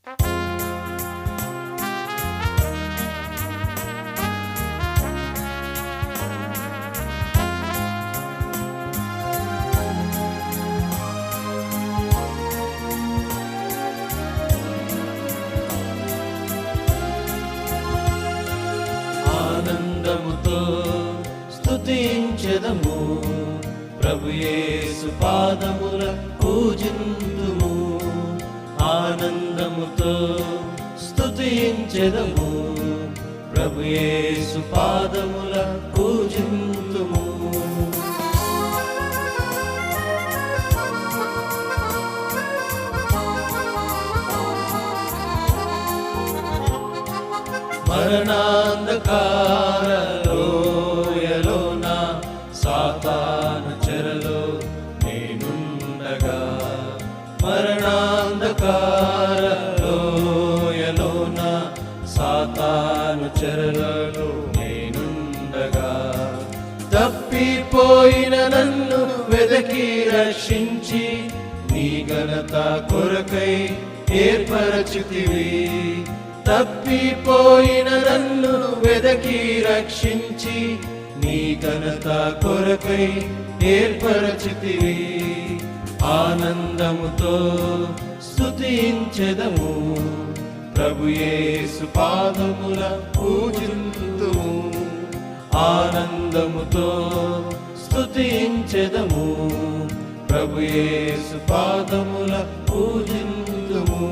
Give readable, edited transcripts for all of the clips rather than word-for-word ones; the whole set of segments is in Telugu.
ఆనందముతో స్తుతించెదము, ప్రభు యేసు పాదముల పూజింతుము. ఆనందముతో స్తుతించెదము, ప్రభు యేసు పాదముల పూజింతుము. మరణాంధకార లోయలోన సాతాను చెరలో నేనుండగా, మరణాంధకార లోయలోన సాతాను చెరలో నేనుండగా, తప్పిపోయిన నన్ను వెదకి రక్షించి నీ ఘనత కొరకై ఏర్పరచితివి. తప్పిపోయిన నన్ను వెదకి రక్షించి నీ ఘనత కొరకై ఏర్పరచితివి. ఆనందముతో స్తుతించెదము, ప్రభు యేసు పాదముల పూజింతుము. ఆనందముతో స్తుతించెదము, ప్రభు యేసు పాదముల పూజింతుము.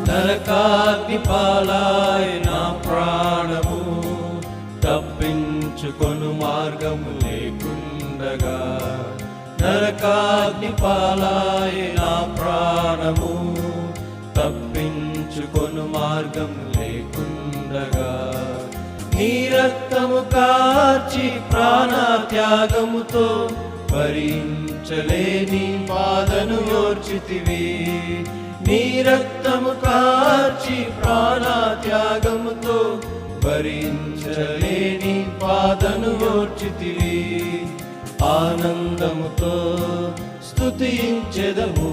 నరకాగ్ని పాలాయ నా ప్రాణము, తప్పించుకొను మార్గము లేకుండగా. నరకాగ్ని పాలాయ నా ప్రాణము, తప్పించుకొను మార్గము లేకుండగా. నీ రక్తము కార్చి ప్రాణత్యాగముతో భరించలేని బాధను యోర్చితివి. నీ రక్తము కార్చి ప్రాణత్యాగముతో భరించలేని బాధను యోర్చితివి. ఆనందముతో స్తుతించెదము,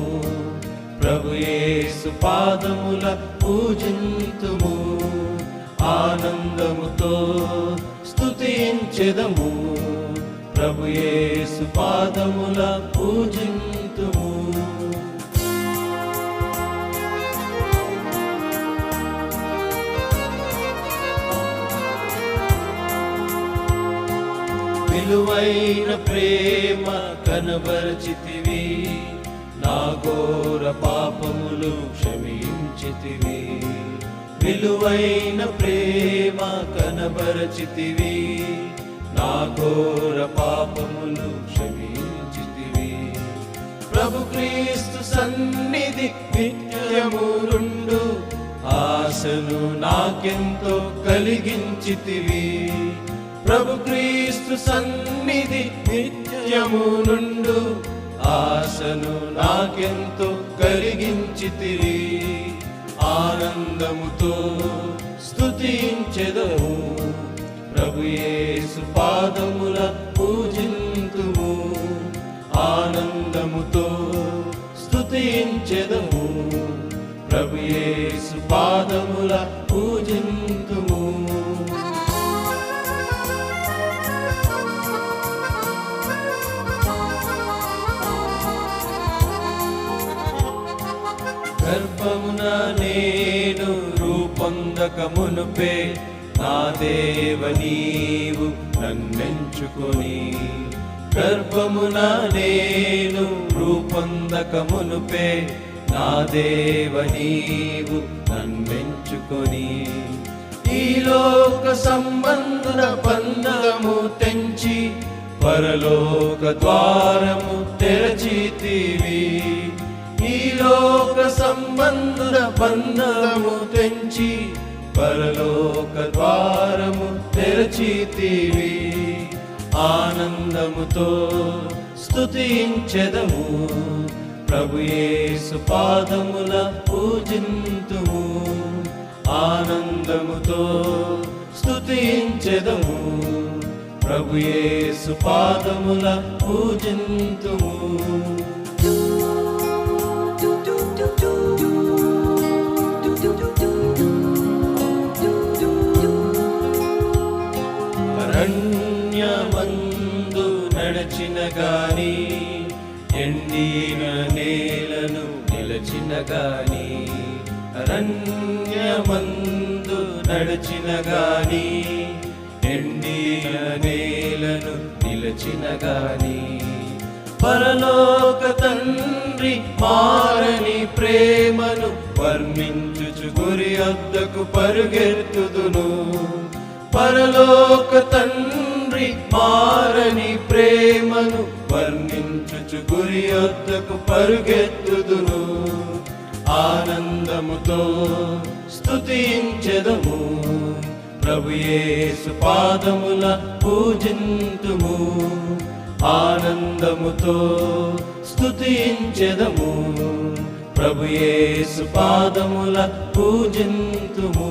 ప్రభు యేసు పాదముల పూజింతుము. ఆనందముతో స్తుతించెదము, ప్రభు యేసు పాదముల పూజింతుము. విలువైన ప్రేమ కనబరచితివి, నా ఘోర పాపములు క్షమించితివి. విలువైన ప్రేమ కనబరచితివి, నా ఘోర పాపములు క్షమించితివి. ప్రభు క్రీస్తు సన్నిధి నిత్యమురుండు ఆశను నాకెంతో కలిగించితివి. ప్రభు క్రీస్తు సన్నిధి నిత్యమునుండు ఆశను నాకెంతో కలిగించితివి. ఆనందముతో స్తుతించెదము, ప్రభు యేసు పాదముల పూజింతుము. ఆనందముతో స్తుతించెదము, ప్రభు యేసు పాదముల పూజింతుము. గర్భమున నేను రూపొందక మునుపే నా దేవ నీవు నన్నెంచుకొని. గర్భమున నేను రూపొందక మునుపే నా దేవ నీవు నన్నెంచుకొని. ఈ లోక సంబంధ బంధము తెంచి పరలోక ద్వారము తెరచితివి. ఈ లోక సంబంధ బంధము తెంచి పరలోక ద్వారము తెరచితివి. ఆనందముతో స్తుతించెదము, ప్రభు యేసు పాదముల పూజింతుము. ఆనందముతో స్తుతించెదము, ప్రభు యేసు పాదముల పూజింతుము. అరణ్యమందు నడచిన గాని, ఎండిన నేలను నిలచిన గాని, అరణ్యమందు నడచిన గాని, ఎండిన నేలను నిలచిన గాని, పరలోక తండ్రి మారని ప్రేమను వర్ణించుచు గురి వద్దకు పరుగెత్తుదును. పరలోక తండ్రి మారని ప్రేమను వర్ణించుచు గురి వద్దకు పరుగెత్తుదును. ఆనందముతో స్తుతించెదము, ప్రభు యేసు పాదముల పూజింతుము. ఆనందముతో స్తుతించెదము, ప్రభు యేసు పాదముల పూజింతుము.